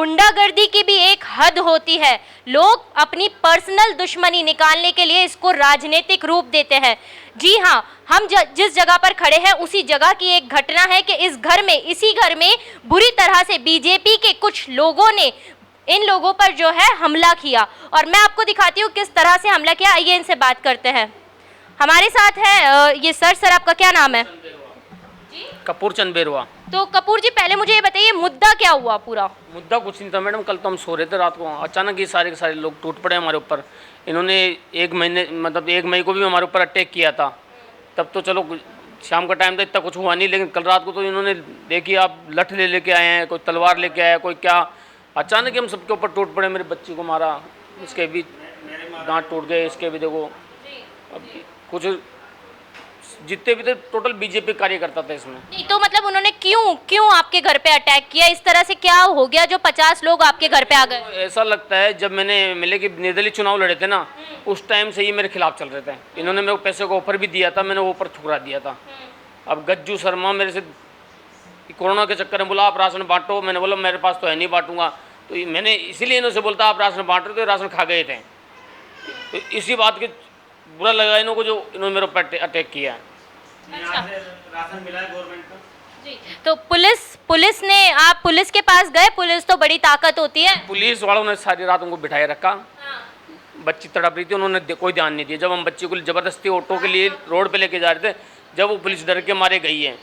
गुंडागर्दी की भी एक हद होती है। लोग अपनी पर्सनल दुश्मनी निकालने के लिए इसको राजनीतिक रूप देते हैं। जी हाँ, हम जिस जगह पर खड़े हैं उसी जगह की एक घटना है कि इसी घर में बुरी तरह से बीजेपी के कुछ लोगों ने इन लोगों पर जो है हमला किया, और मैं आपको दिखाती हूँ किस तरह से हमला किया। आइए इनसे बात करते हैं। हमारे साथ है ये सर आपका क्या नाम है? कपूर चंद बेरवा। तो कपूर जी, पहले मुझे ये बताइए मुद्दा क्या हुआ? पूरा मुद्दा कुछ नहीं था मैडम, कल तो हम सो रहे थे, रात को अचानक ये सारे के सारे लोग टूट पड़े हमारे ऊपर। इन्होंने 1 मई को भी हमारे ऊपर अटैक किया था। तब तो चलो शाम का टाइम था, इतना कुछ हुआ नहीं, लेकिन कल रात को तो इन्होंने देखिए आप लठ लेके आए हैं, कोई तलवार लेके आया, कोई क्या, अचानक ही हम सबके ऊपर टूट पड़े। मेरे बच्चे को मारा, इसके भी दांत टूट गए, इसके भी देखो। अब कुछ जितने भी थे टोटल बीजेपी कार्यकर्ता थे इसमें। नहीं तो मतलब उन्होंने क्यों आपके घर पे अटैक किया? इस तरह से क्या हो गया जो 50 लोग आपके घर पे आ गए? तो ऐसा लगता है जब मैंने MLA के निर्दलीय चुनाव लड़े थे ना, उस टाइम से ही मेरे खिलाफ चल रहे थे। इन्होंने मेरे को पैसे का ऑफर भी दिया था, मैंने वो ऊपर ठुकरा दिया था। अब गज्जू शर्मा मेरे से कोरोना के चक्कर में बोला आप राशन बांटो, मैंने बोला मेरे पास तो है नहीं, बांटूंगा। तो मैंने इसीलिए इन्होंने बोलता आप राशन बांट रहे थे, राशन खा गए थे। तो इसी बात के बुरा लगा इन्हों को जो इन्होंने मेरे ऊपर अटैक किया है। अच्छा। राशन मिला है गवर्नमेंट का जी, तो पुलिस ने, आप पुलिस के पास गए? पुलिस तो बड़ी ताकत होती है। पुलिस वालों ने सारी रात उनको बिठाए रखा। बच्ची तड़प रही थी, उन्होंने कोई ध्यान नहीं दिया। जब हम बच्ची को ज़बरदस्ती ऑटो के लिए रोड पे लेके जा रहे थे, जब वो पुलिस डर के मारे गई है।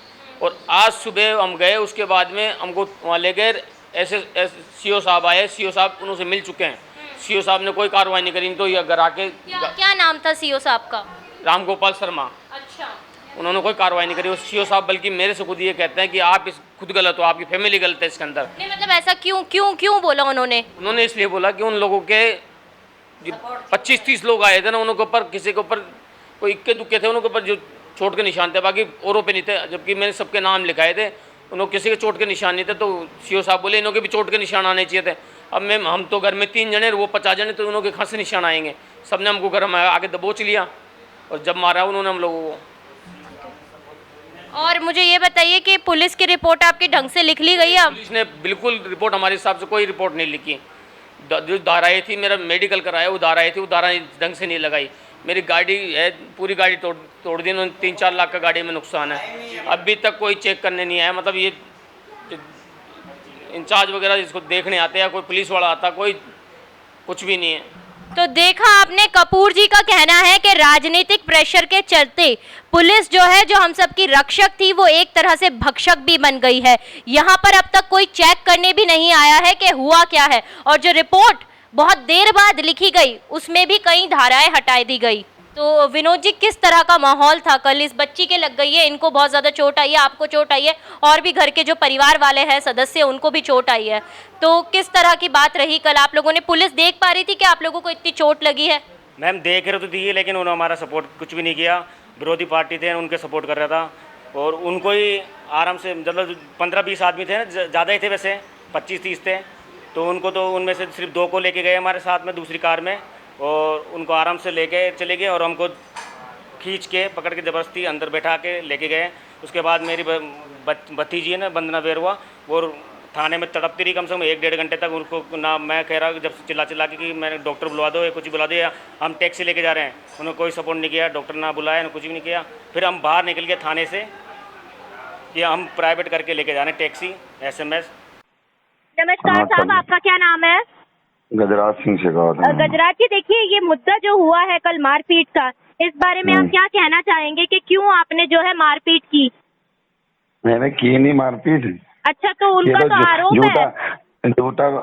और आज सुबह हम गए, उसके बाद में हमको वहाँ ले गए, ऐसे CO साहब आए, CO साहब उन्होंने मिल चुके हैं। CO साहब ने कोई कार्रवाई नहीं करी। तो ये घर आके क्या नाम था CO साहब का? राम गोपाल शर्मा। अच्छा। उन्होंने कोई कार्रवाई नहीं करी। वो CO साहब बल्कि मेरे से खुद ये कहते हैं कि आप खुद गलत हो, आपकी फैमिली गलत है इसके अंदर। नहीं मतलब ऐसा क्यों बोला उन्होंने? उन्होंने इसलिए बोला कि उन लोगों के 25-30 लोग आए थे ना, उनके ऊपर किसी के ऊपर कोई इक्के दुक्के थे, उनके ऊपर जो चोट के निशान थे, बाकी औरों पे नहीं थे। जबकि मैंने सबके नाम लिखाए थे, उन्होंने किसी के चोट के निशान नहीं थे। तो CO साहब बोले इन्हों के भी चोट के निशान आने चाहिए थे। अब हम तो घर में 3 जने, वो 50 जने, तो उन्हों के कहाँ से निशान आएंगे? सबने हमको घर में आगे दबोच लिया और जब मारा उन्होंने हम लोगों को। और मुझे ये बताइए कि पुलिस की रिपोर्ट आपकी ढंग से लिख ली गई है? पुलिस ने बिल्कुल रिपोर्ट हमारे हिसाब से कोई रिपोर्ट नहीं लिखी। जो धाराएँ थी, मेरा मेडिकल कराया, वो धाराएँ थी, वो धारा ढंग से नहीं लगाई। मेरी गाड़ी है, पूरी गाड़ी तोड़ दी उन्होंने। 3-4 लाख का गाड़ी में नुकसान है। अभी तक कोई चेक करने नहीं आया। मतलब ये इंचार्ज वगैरह जिसको देखने आते हैं, कोई पुलिस वाला आता, कोई कुछ भी नहीं है। तो देखा आपने, कपूर जी का कहना है कि राजनीतिक प्रेशर के चलते पुलिस जो है, जो हम सबकी रक्षक थी, वो एक तरह से भक्षक भी बन गई है। यहाँ पर अब तक कोई चेक करने भी नहीं आया है कि हुआ क्या है। और जो रिपोर्ट बहुत देर बाद लिखी गई, उसमें भी कई धाराएं हटा दी गई। तो विनोद जी, किस तरह का माहौल था कल? इस बच्ची के लग गई है, इनको बहुत ज़्यादा चोट आई है, आपको चोट आई है, और भी घर के जो परिवार वाले हैं सदस्य, उनको भी चोट आई है। तो किस तरह की बात रही कल? आप लोगों ने, पुलिस देख पा रही थी कि आप लोगों को इतनी चोट लगी है? मैम देख रहे तो थी, लेकिन उन्होंने हमारा सपोर्ट कुछ भी नहीं किया। विरोधी पार्टी थे, उनके सपोर्ट कर रहा था। और उनको ही आराम से, मतलब 15-20 आदमी थे, ज़्यादा ही थे वैसे, 25-30 थे। तो उनको, तो उनमें से सिर्फ 2 को लेके गए हमारे साथ में दूसरी कार में, और उनको आराम से लेके चले गए और हमको खींच के पकड़ के ज़बरदस्ती अंदर बैठा के लेके गए। उसके बाद मेरी भतीजी है ना, वंदना बेरवा, वो थाने में तड़पती रही कम से कम 1-1.5 घंटे तक। उनको ना, मैं कह रहा जब चिल्ला के कि मैंने डॉक्टर बुला दो या कुछ बुला दो, या हम टैक्सी लेके जा रहे हैं, उन्होंने कोई सपोर्ट नहीं किया। डॉक्टर ना बुलाया, ना कुछ भी नहीं किया। फिर हम बाहर निकल गए थाने से कि हम प्राइवेट करके लेके जा रहे हैं, टैक्सी SMS। नमस्कार साहब, आपका क्या नाम है? गजराज सिंह शेखावत। गजराज जी, देखिए ये मुद्दा जो हुआ है कल मारपीट का, इस बारे में आप क्या कहना चाहेंगे कि क्यों आपने जो है मारपीट की? मैंने की नहीं मारपीट। अच्छा, तो उनका तो आरोप है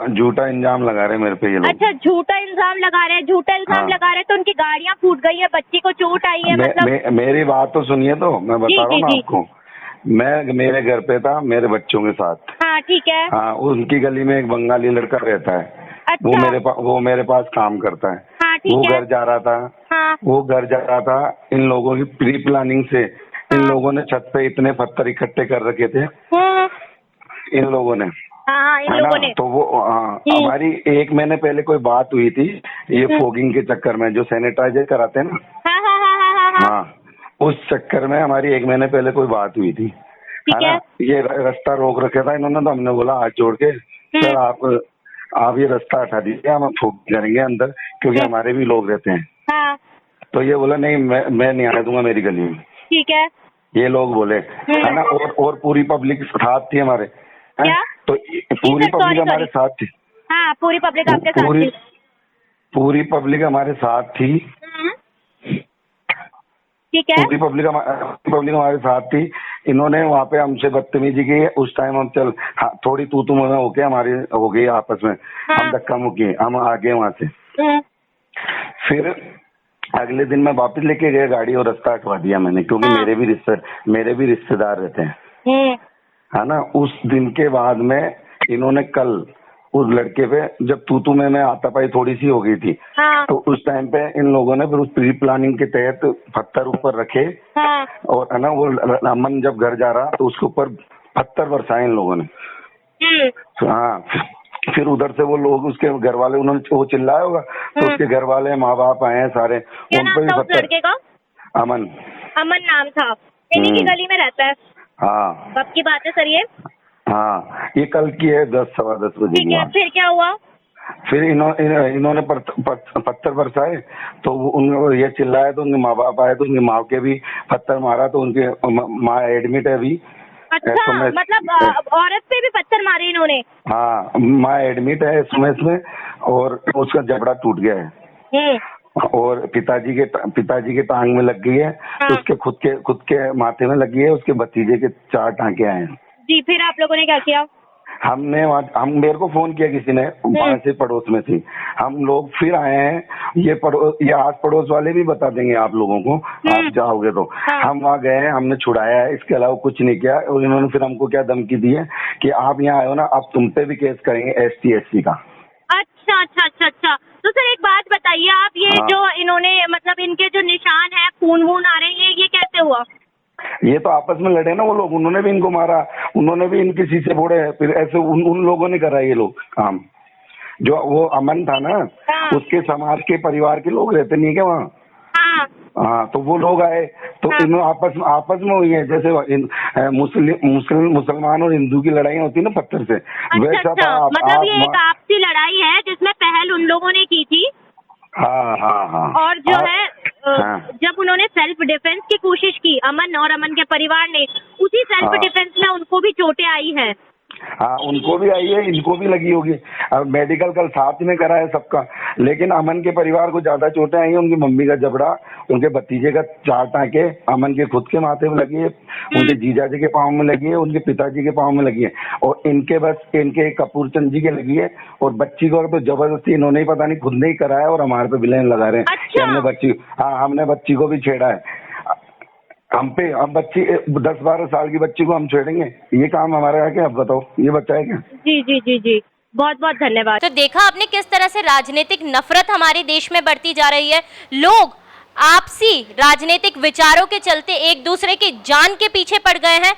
झूठा इल्जाम लगा रहे मेरे पे ये लोग। अच्छा, झूठा इल्जाम लगा रहे हैं। झूठा इल्जाम लगा रहे हैं तो उनकी गाड़ियाँ फूट गई है, बच्ची को चोट आई है। मतलब मेरी बात तो सुनिए, तो मैं बता रहा हूँ ना आपको। मैं मेरे घर पे था मेरे बच्चों के साथ। हाँ ठीक है। हाँ, उनकी गली में एक बंगाली लड़का रहता है। अच्छा। वो मेरे पास काम करता है। हाँ ठीक वो है। घर जा रहा था। हाँ। वो घर जा रहा था, इन लोगों की प्री प्लानिंग से इन लोगों ने छत पे इतने पत्थर इकट्ठे कर रखे थे, इन लोगों ने। हाँ, इन लोगों ने। तो वो हमारी 1 महीने पहले कोई बात हुई थी, ये फोगिंग के चक्कर में, जो सैनिटाइजर कराते हैं ना। हाँ, उस चक्कर में हमारी 1 महीने पहले कोई बात हुई थी, है ना। ये रास्ता रोक रखा था इन्होंने, तो हमने बोला हाथ जोड़ के, सर आप आप ये रास्ता हटा दीजिए, हम ठोक करेंगे अंदर, क्योंकि हमारे भी लोग रहते हैं। हाँ तो ये बोला नहीं, मैं नहीं आने दूंगा मेरी गली में। ठीक है। ये लोग बोले, है ना। और पूरी पब्लिक साथ थी हमारे, हैं? क्या? तो पूरी सर, पब्लिक sorry, हमारे साथ थी। हाँ पूरी पब्लिक आपके साथ थी। पूरी पब्लिक हमारे साथ थी। ठीक है। पूरी पब्लिक हमारे साथ थी। इन्होंने वहाँ पे हमसे बदतमीजी की। उस टाइम हम हाँ, थोड़ी तू मैं होके हमारी हो गई आपस में। हम धक्का मुक्की, हम आ गए वहाँ से। फिर अगले दिन मैं वापस लेके गया गाड़ी और रास्ता हटवा दिया मैंने, क्योंकि मेरे भी रिश्तेदार रहते हैं, है ना। उस दिन के बाद में इन्होंने कल उस लड़के पे, जब तू मैं हाथापाई थोड़ी सी हो गई थी, हाँ। तो उस टाइम पे इन लोगों ने फिर उस प्री प्लानिंग के तहत पत्थर ऊपर रखे। हाँ। और है ना, वो अमन जब घर जा रहा तो उसके ऊपर पत्थर बरसाए इन लोगों ने। हाँ। फिर उधर से वो लोग, उसके घर वाले, उन्होंने वो चिल्लाया होगा, तो उसके घर वाले, माँ बाप आए हैं सारे, क्या उन नाम पर भी था उस पत्थर। लड़के का? अमन। अमन नाम था। इन्हीं की गली में रहता है। हाँ। कब की बात है सर ये? हाँ, ये कल की है, 10 सवा 10 बजे ठीक की है। बात। फिर क्या हुआ? फिर इन्होंने पत्थर बरसाए, तो उन ये चिल्लाए, तो उनके माँ बाप आए, तो उनकी माँ के भी पत्थर मारा, तो उनके माँ एडमिट है अभी। अच्छा, मतलब औरत पे भी पत्थर मारे इन्होंने? हाँ, माँ एडमिट है इसमें और उसका जबड़ा टूट गया है। और पिताजी के टांग में लग गई है। हाँ। तो उसके खुद के माथे में लगी है। उसके भतीजे के 4 टांके आए हैं। जी, फिर आप लोगों ने क्या किया? मेरे को फोन किया किसी ने, वहाँ से पड़ोस में थी। हम लोग फिर आए हैं। ये आस पड़ोस वाले भी बता देंगे आप लोगों को, आप जाओगे तो। हाँ। हम वहाँ गए हैं, हमने छुड़ाया है, इसके अलावा कुछ नहीं किया। और इन्होंने फिर हमको क्या धमकी दी है कि आप यहाँ आए हो ना, अब तुम पे भी केस करेंगे ST/SC का। अच्छा अच्छा अच्छा अच्छा। तो सर एक बात बताइए, आप ये हाँ। जो इन्होंने, मतलब इनके जो निशान है, खून वून आ रहे हैं, ये कैसे हुआ? ये तो आपस में लड़े ना वो लोग, उन्होंने भी इनको मारा, उन्होंने भी इनके शीशे फोड़े। फिर ऐसे उन लोगों ने करा ये लोग काम। जो वो अमन था ना, हाँ। उसके समाज के परिवार के लोग रहते नहीं क्या वहाँ? हाँ। हाँ, तो वो लोग आए, तो हाँ। इन आपस में हुई है। जैसे मुसलमान और हिंदू की लड़ाई होती है ना पत्थर से, अच्छा अच्छा, मतलब ये एक आपसी लड़ाई है जिसमें पहल उन लोगों ने की थी। हाँ हाँ हाँ। और जो है हाँ। जब उन्होंने सेल्फ डिफेंस की कोशिश की, अमन और अमन के परिवार ने, उसी सेल्फ हाँ। डिफेंस में उनको भी चोटें आई है। हाँ, उनको भी आई है, इनको भी लगी होगी। अब मेडिकल कल साथ में करा है सबका, लेकिन अमन के परिवार को ज्यादा चोटें आई हैं। उनकी मम्मी का जबड़ा, उनके भतीजे का 4 टांके, अमन के खुद के माथे में लगी है, उनके जीजाजी के पाँव में लगी है, उनके पिताजी के पाँव में लगी है, और इनके कपूर चंद जी के लगी है। और बच्ची को तो जबरदस्ती इन्होंने ही पता नहीं खुद ने ही कराया, और हमारे पे ब्लेम लगा रहे हैं कि हमने बच्ची को भी छेड़ा है। हम बच्ची 10-12 साल की बच्ची को हम छेड़ेंगे? ये काम हमारा है क्या? आप बताओ, ये बच्चा है क्या? जी जी जी जी, बहुत बहुत धन्यवाद। तो देखा आपने किस तरह से राजनीतिक नफरत हमारे देश में बढ़ती जा रही है। लोग आपसी राजनीतिक विचारों के चलते एक दूसरे की जान के पीछे पड़ गए हैं।